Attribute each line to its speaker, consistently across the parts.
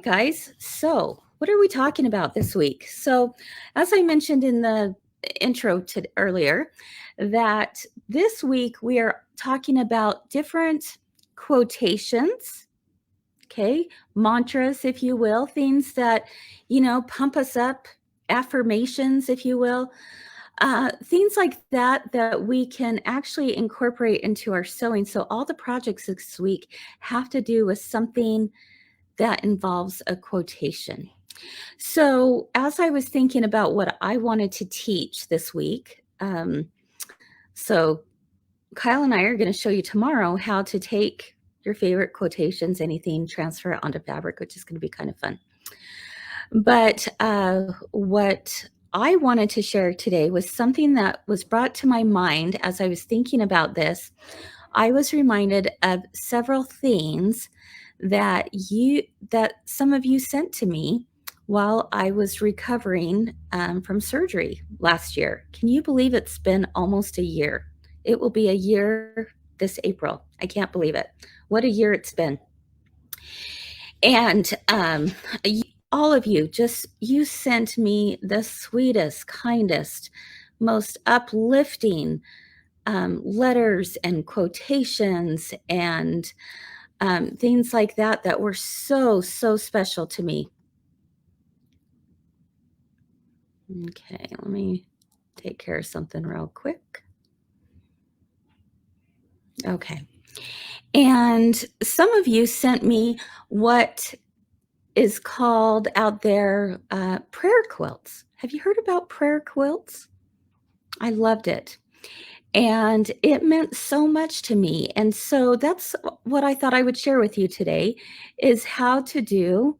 Speaker 1: Guys. So, what are we talking about this week? So, as I mentioned in the intro to earlier, that this week we are talking about different quotations, okay, mantras, if you will, things that, pump us up, affirmations, if you will, things like that we can actually incorporate into our sewing. So, all the projects this week have to do with something that involves a quotation. So, as I was thinking about what I wanted to teach this week, so Kyle and I are going to show you tomorrow how to take your favorite quotations, anything, transfer it onto fabric, which is going to be kind of fun. But what I wanted to share today was something that was brought to my mind as I was thinking about this. I was reminded of several things that some of you sent to me while I was recovering from surgery last year. Can you believe it's been almost a year? It will be a year this April. I can't believe it. What a year it's been. And all of you, you sent me the sweetest, kindest, most uplifting letters and quotations and things like that were so special to me. Okay, let me take care of something real quick. Okay. And some of you sent me what is called out there prayer quilts. Have you heard about prayer quilts? I loved it. And it meant so much to me. And so that's what I thought I would share with you today is how to do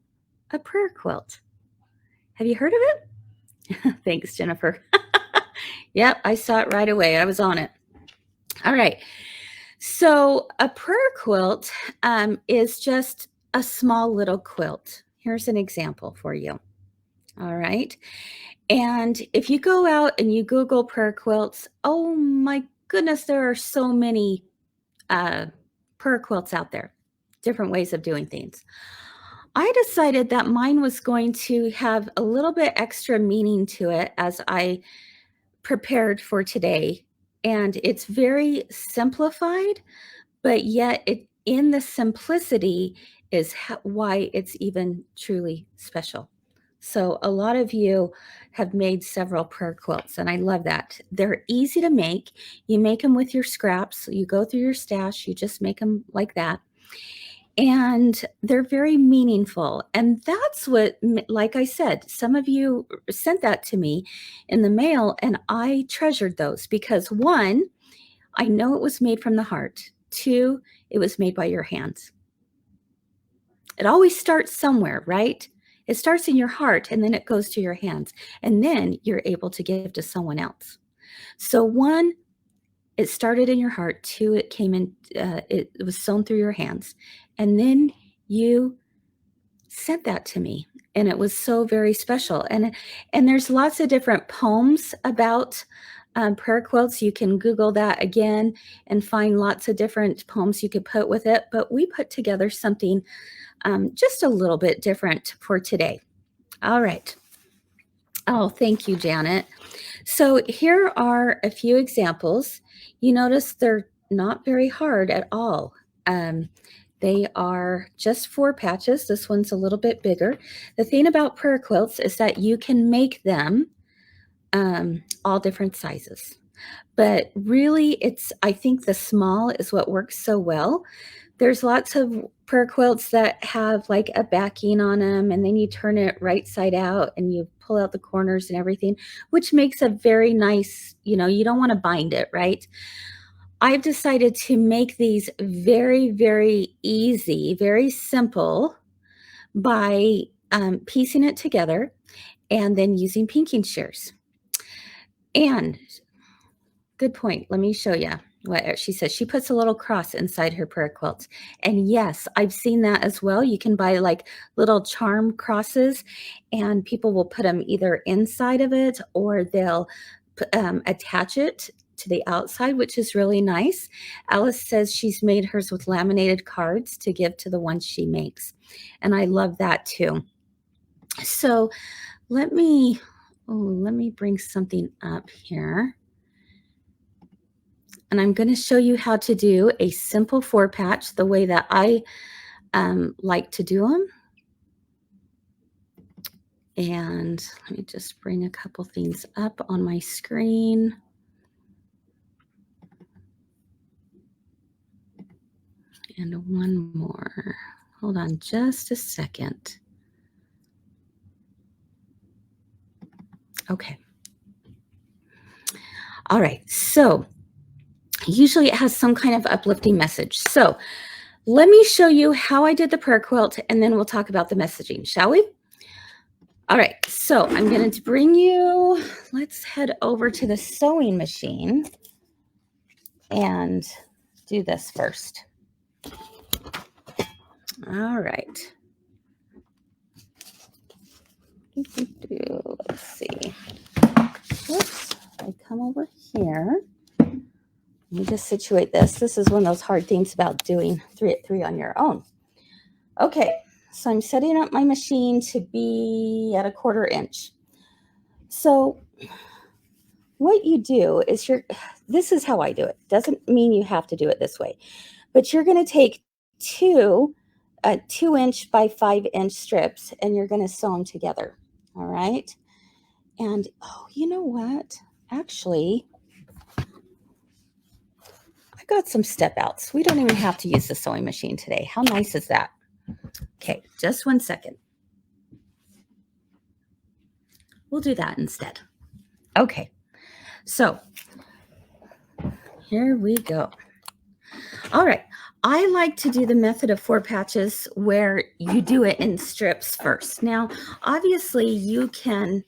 Speaker 1: a prayer quilt. Have you heard of it? Thanks, Jennifer. Yep, I saw it right away. I was on it. All right. So a prayer quilt is just a small little quilt. Here's an example for you. All right. And if you go out and you Google prayer quilts, oh my goodness, there are so many prayer quilts out there, different ways of doing things. I decided that mine was going to have a little bit extra meaning to it as I prepared for today. And it's very simplified, but yet in the simplicity is why it's even truly special. So a lot of you have made several prayer quilts, and I love that. They're easy to make. You make them with your scraps. You go through your stash. You just make them like that. And they're very meaningful. And that's what, like I said, some of you sent that to me in the mail, and I treasured those because one, I know it was made from the heart. Two, it was made by your hands. It always starts somewhere, right? It starts in your heart and then it goes to your hands. And then you're able to give to someone else. So one, it started in your heart. Two, it came in, it was sewn through your hands. And then you sent that to me. And it was so very special. And there's lots of different poems about prayer quilts. You can Google that again and find lots of different poems you could put with it. But we put together something just a little bit different for today. All right. Oh, thank you, Janet. So here are a few examples. You notice they're not very hard at all. They are just 4 patches. This one's a little bit bigger. The thing about prayer quilts is that you can make them all different sizes. But really, I think the small is what works so well. There's lots of prayer quilts that have like a backing on them, and then you turn it right side out and you pull out the corners and everything, which makes a very nice, you don't want to bind it, right? I've decided to make these very, very easy, very simple by piecing it together and then using pinking shears. And good point. Let me show you what she says. She puts a little cross inside her prayer quilt. And yes, I've seen that as well. You can buy like little charm crosses, and people will put them either inside of it or they'll attach it to the outside, which is really nice. Alice says she's made hers with laminated cards to give to the ones she makes. And I love that too. So let me bring something up here. And I'm going to show you how to do a simple 4-patch the way that I like to do them. And let me just bring a couple things up on my screen. And one more. Hold on just a second. Okay. All right. So usually it has some kind of uplifting message. So let me show you how I did the prayer quilt, and then we'll talk about the messaging, shall we? All right. So I'm going to bring you, let's head over to the sewing machine and do this first. All right. Let's see. Oops, I come over here. Let me just situate this. This is one of those hard things about doing 3 at 3 on your own. Okay, so I'm setting up my machine to be at 1/4 inch. So what you do is this is how I do it. Doesn't mean you have to do it this way, but you're going to take 2 2-inch by 5-inch strips, and you're going to sew them together. All right. And oh, you know what? Actually, I got some step outs. We don't even have to use the sewing machine today. How nice is that? Okay, just 1 second. We'll do that instead. Okay, so here we go. All right, I like to do the method of 4 patches where you do it in strips first. Now, obviously, you can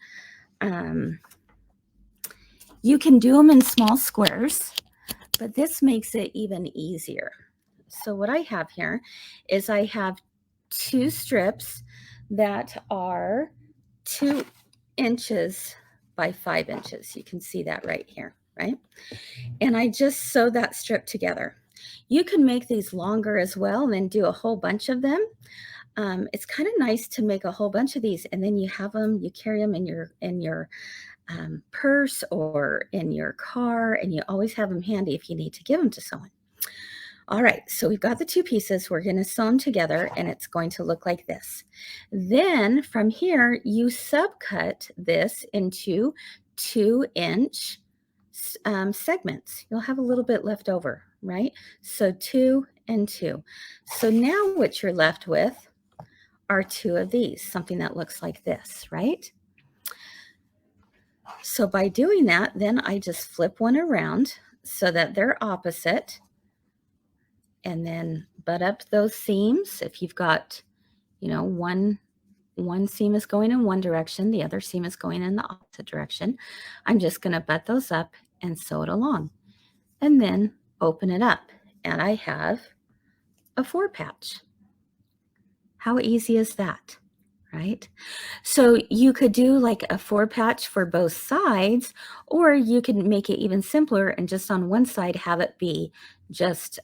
Speaker 1: do them in small squares, but this makes it even easier. So what I have here is I have 2 strips that are 2 inches by 5 inches. You can see that right here, right? And I just sew that strip together. You can make these longer as well and then do a whole bunch of them. It's kind of nice to make a whole bunch of these, and then you have them, you carry them in your purse or in your car, and you always have them handy if you need to give them to someone. All right, so we've got the 2 pieces. We're going to sew them together, and it's going to look like this. Then from here, you subcut this into 2-inch segments. You'll have a little bit left over, right? So 2 and 2. So now what you're left with are 2 of these, something that looks like this, right? So by doing that, then I just flip one around so that they're opposite, and then butt up those seams. If you've got, one seam is going in one direction, the other seam is going in the opposite direction, I'm just going to butt those up and sew it along, and then open it up, and I have a 4-patch. How easy is that? Right? So you could do like a 4-patch for both sides, or you can make it even simpler and just on one side have it be just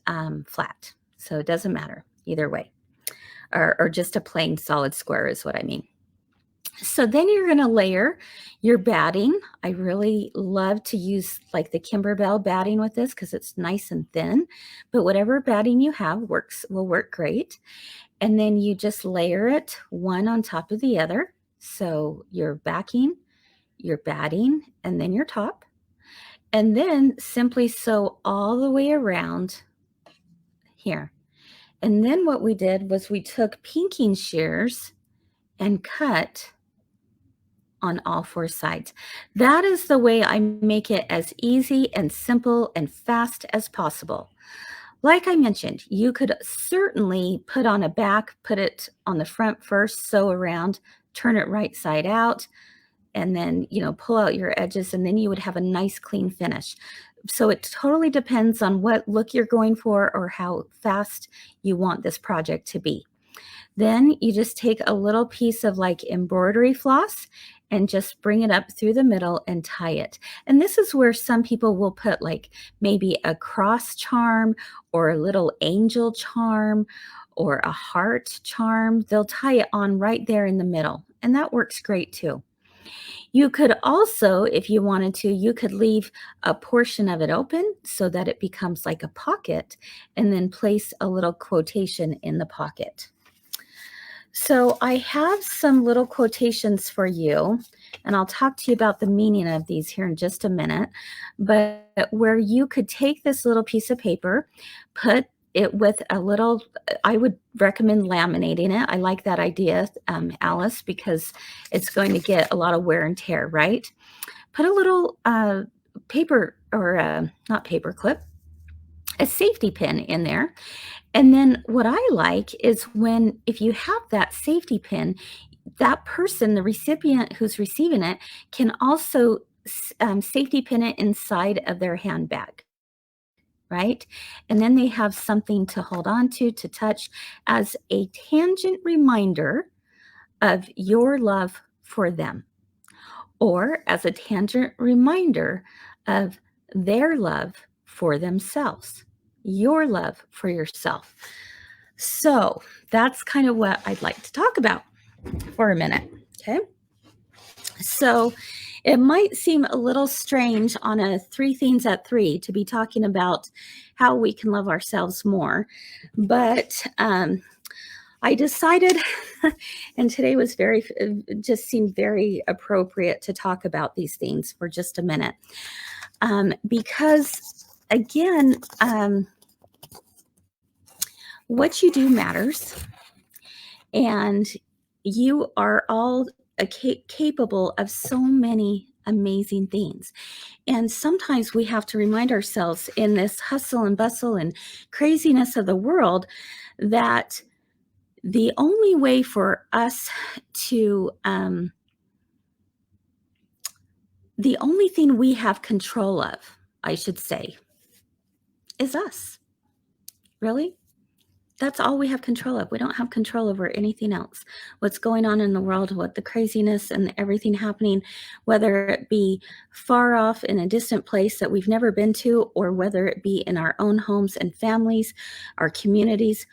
Speaker 1: flat. So it doesn't matter either way, or just a plain solid square is what I mean. So then you're going to layer your batting. I really love to use like the Kimberbell batting with this because it's nice and thin, but whatever batting you have will work great. And then you just layer it one on top of the other. So your backing, your batting, and then your top. And then simply sew all the way around here. And then what we did was we took pinking shears and cut on all 4 sides. That is the way I make it as easy and simple and fast as possible. Like I mentioned, you could certainly put on a back, put it on the front first, sew around, turn it right side out, and then, pull out your edges, and then you would have a nice clean finish. So it totally depends on what look you're going for or how fast you want this project to be. Then you just take a little piece of like embroidery floss and just bring it up through the middle and tie it. And this is where some people will put like maybe a cross charm or a little angel charm or a heart charm. They'll tie it on right there in the middle, and that works great too. You could also, if you wanted to, you could leave a portion of it open so that it becomes like a pocket, and then place a little quotation in the pocket. So I have some little quotations for you, and I'll talk to you about the meaning of these here in just a minute, but where you could take this little piece of paper, put it with a little, I would recommend laminating it. I like that idea, Alice, because it's going to get a lot of wear and tear, right? Put a little paper, or not paper clip, a safety pin in there. And then what I like is when, if you have that safety pin, that person, the recipient who's receiving it, can also safety pin it inside of their handbag, right? And then they have something to hold on to touch, as a tangent reminder of your love for them, or as a tangent reminder of their love for themselves, your love for yourself. So that's kind of what I'd like to talk about for a minute. Okay. So it might seem a little strange on a 3 Things at 3 to be talking about how we can love ourselves more, but I decided, and today was just seemed very appropriate to talk about these things for just a minute, because again, what you do matters, and you are all capable of so many amazing things. And sometimes we have to remind ourselves in this hustle and bustle and craziness of the world that the only way for us to, the only thing we have control of, I should say, is us. Really? That's all we have control of. We don't have control over anything else. What's going on in the world, what the craziness and everything happening, whether it be far off in a distant place that we've never been to, or whether it be in our own homes and families, our communities,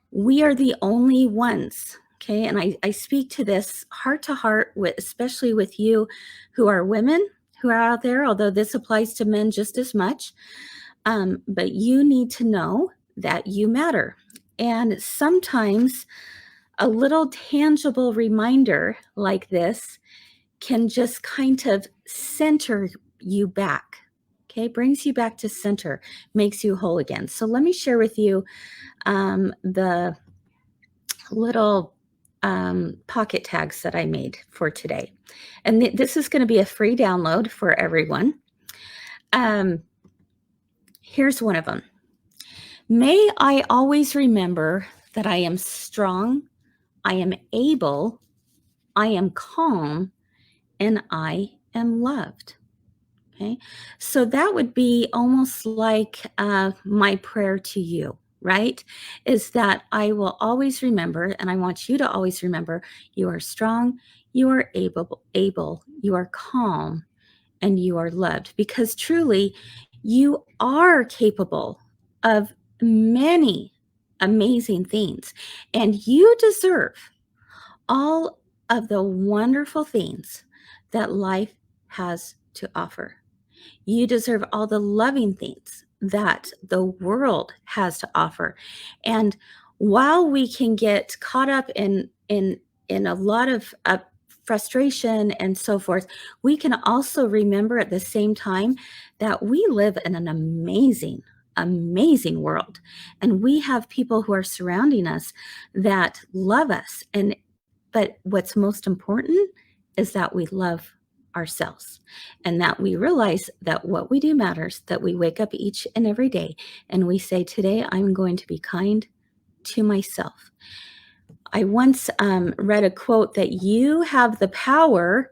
Speaker 1: we are the only ones. Okay. And I speak to this heart to heart, with, especially with you who are women who are out there, although this applies to men just as much. But you need to know that you matter. And sometimes a little tangible reminder like this can just kind of center you back. Okay, brings you back to center, makes you whole again. So let me share with you the little pocket tags that I made for today. And this is going to be a free download for everyone. Here's one of them. May I always remember that I am strong, I am able, I am calm, and I am loved. Okay, so that would be almost like my prayer to you, right? Is that I will always remember, and I want you to always remember, you are strong, you are able, you are calm, and you are loved, because truly you are capable of many amazing things, and you deserve all of the wonderful things that life has to offer. You deserve all the loving things that the world has to offer. And while we can get caught up in a lot of frustration and so forth, we can also remember at the same time that we live in an amazing, amazing world. And we have people who are surrounding us that love us. But what's most important is that we love ourselves, and that we realize that what we do matters, that we wake up each and every day and we say, today I'm going to be kind to myself. I once read a quote that you have the power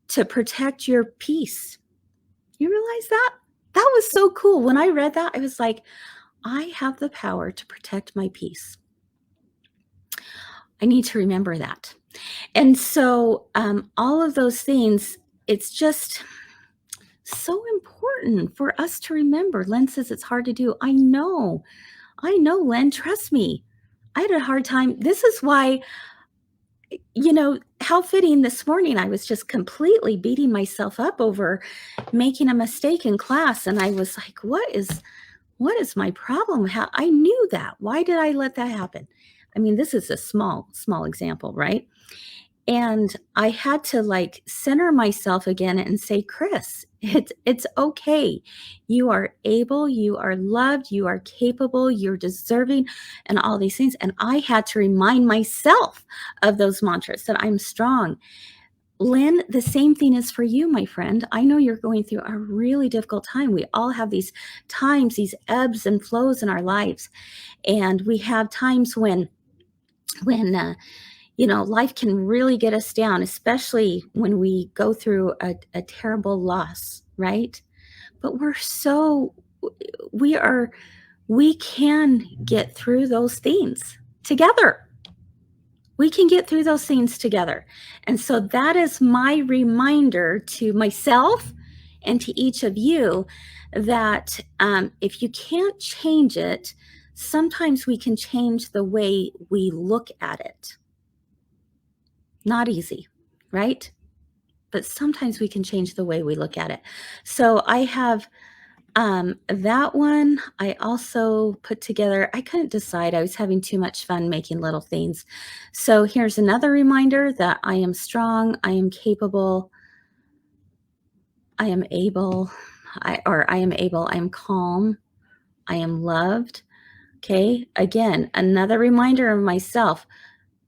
Speaker 1: to protect your peace. You realize that? That was so cool. When I read that, I was like, I have the power to protect my peace. I need to remember that. And so all of those things, it's just so important for us to remember. Len says it's hard to do. I know, Len, trust me. I had a hard time. This is why, how fitting this morning, I was just completely beating myself up over making a mistake in class. And I was like, what is my problem? How I knew that. Why did I let that happen? I mean, this is a small example, right? And I had to center myself again and say, Kris, it's okay. You are able, you are loved, you are capable, you're deserving, and all these things. And I had to remind myself of those mantras that I'm strong. Lynn, the same thing is for you, my friend. I know you're going through a really difficult time. We all have these times, these ebbs and flows in our lives. And we have times when life can really get us down, especially when we go through a terrible loss, right? But we can get through those things together. We can get through those things together. And so that is my reminder to myself and to each of you that if you can't change it, sometimes we can change the way we look at it. Not easy, right? But sometimes we can change the way we look at it. So I have that one. I also put together, I couldn't decide. I was having too much fun making little things. So here's another reminder that I am strong, I am capable, I am able, I am calm, I am loved. Okay, again, another reminder of myself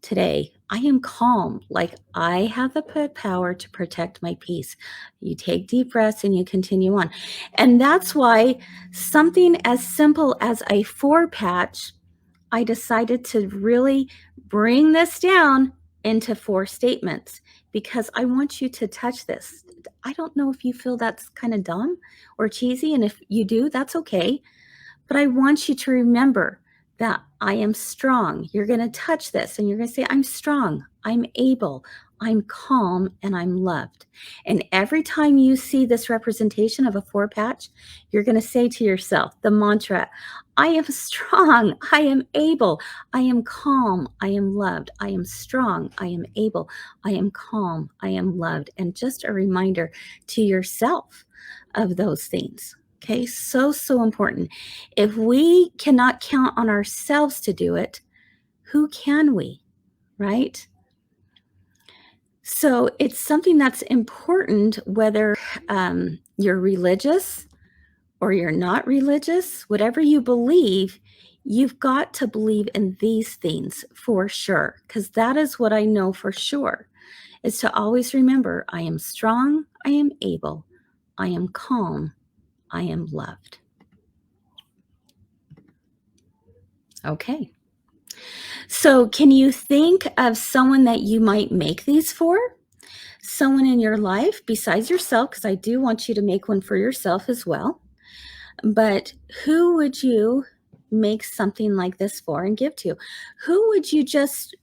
Speaker 1: today. I am calm, like I have the power to protect my peace. You take deep breaths and you continue on. And that's why something as simple as a 4-patch, I decided to really bring this down into 4 statements because I want you to touch this. I don't know if you feel that's kind of dumb or cheesy, and if you do, that's okay. But I want you to remember that I am strong. You're going to touch this and you're going to say, I'm strong, I'm able, I'm calm, and I'm loved. And every time you see this representation of a 4-patch, you're going to say to yourself the mantra, I am strong, I am able, I am calm, I am loved, I am strong, I am able, I am calm, I am loved. And just a reminder to yourself of those things. Okay, so important. If we cannot count on ourselves to do it, who can we, right? So it's something that's important whether you're religious or you're not religious, whatever you believe, you've got to believe in these things for sure, because that is what I know for sure, is to always remember I am strong, I am able, I am calm, I am loved. Okay. So can you think of someone that you might make these for? Someone in your life besides yourself, because I do want you to make one for yourself as well. But who would you make something like this for and give to? Who would you just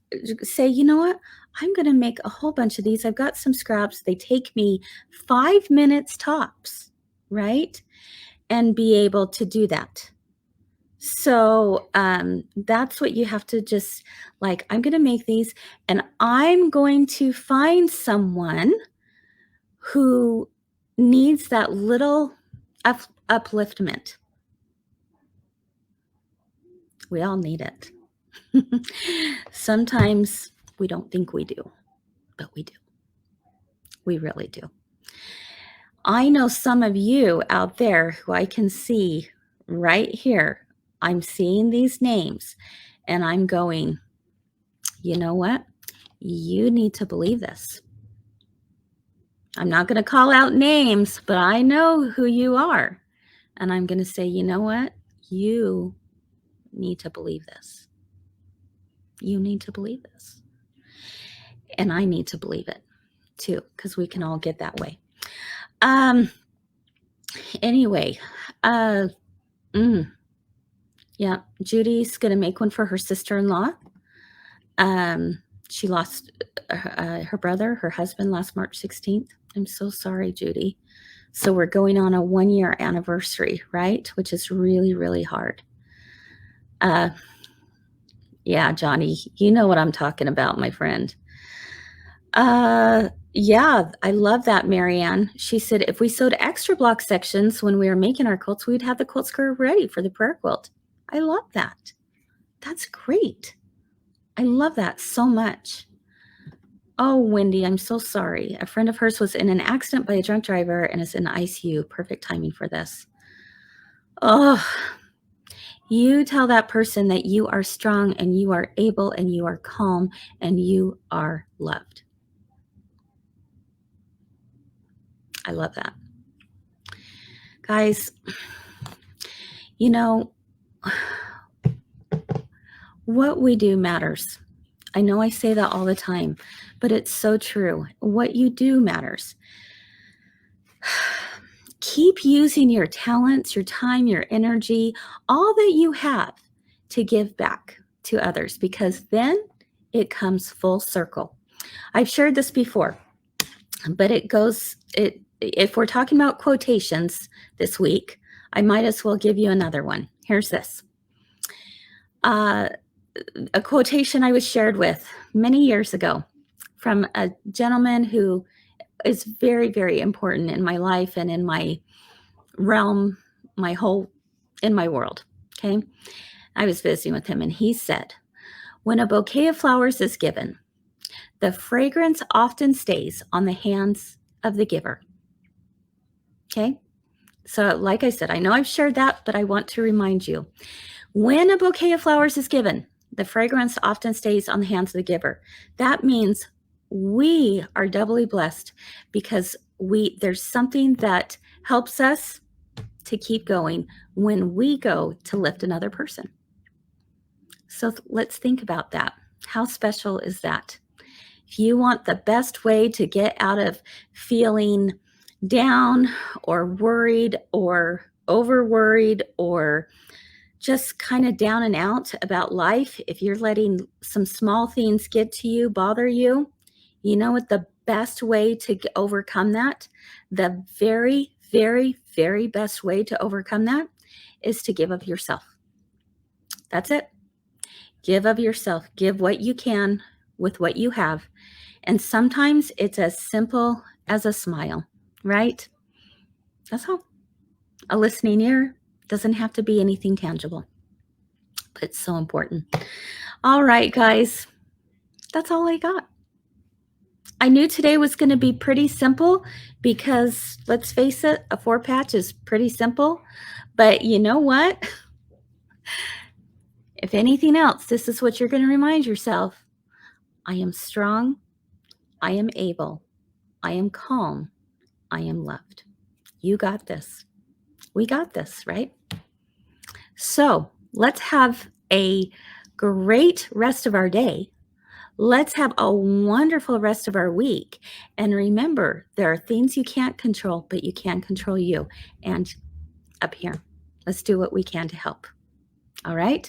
Speaker 1: say, you know what? I'm going to make a whole bunch of these. I've got some scraps. They take me 5 minutes tops, right? And be able to do that. So that's what you have to just I'm going to make these and I'm going to find someone who needs that little upliftment. We all need it. Sometimes we don't think we do, but we do. We really do. I know some of you out there who I can see right here. I'm seeing these names and I'm going, you know what? You need to believe this. I'm not going to call out names, but I know who you are. And I'm going to say, you know what? You need to believe this. You need to believe this. And I need to believe it too, because we can all get that way. Anyway, yeah, Judy's going to make one for her sister-in-law. She lost her brother, her husband, last March 16th. I'm so sorry, Judy. So we're going on a 1-year anniversary, right? Which is really, really hard. Yeah, Johnny, you know what I'm talking about, my friend. Yeah, I love that, Marianne. She said, if we sewed extra block sections when we were making our quilts, we'd have the quilt skirt ready for the prayer quilt. I love that. That's great. I love that so much. Oh, Wendy, I'm so sorry. A friend of hers was in an accident by a drunk driver and is in the ICU. Perfect timing for this. Oh, you tell that person that you are strong and you are able and you are calm and you are loved. I love that. Guys, you know, what we do matters. I know I say that all the time, but it's so true. What you do matters. Keep using your talents, your time, your energy, all that you have to give back to others, because then it comes full circle. I've shared this before, but if we're talking about quotations this week, I might as well give you another one. Here's this. A quotation I was shared with many years ago from a gentleman who is very, very important in my life and in my realm, in my world. Okay. I was visiting with him and he said, when a bouquet of flowers is given, the fragrance often stays on the hands of the giver. Okay. So like I said, I know I've shared that, but I want to remind you, when a bouquet of flowers is given, the fragrance often stays on the hands of the giver. That means we are doubly blessed because there's something that helps us to keep going when we go to lift another person. So let's think about that. How special is that? If you want the best way to get out of feeling down or worried or over worried or just kind of down and out about life, if you're letting some small things get to you, bother you, you know what the best way to overcome that? The very, very, very best way to overcome that is to give of yourself. That's it. Give of yourself. Give what you can with what you have. And sometimes it's as simple as a smile, right? That's all. A listening ear doesn't have to be anything tangible, but it's so important. All right, guys, that's all I got. I knew today was going to be pretty simple because, let's face it, a 4-patch is pretty simple. But you know what? If anything else, this is what you're going to remind yourself. I am strong. I am able. I am calm. I am loved. You got this. We got this, right? So let's have a great rest of our day. Let's have a wonderful rest of our week. And remember, there are things you can't control, but you can control you. And up here, let's do what we can to help. All right?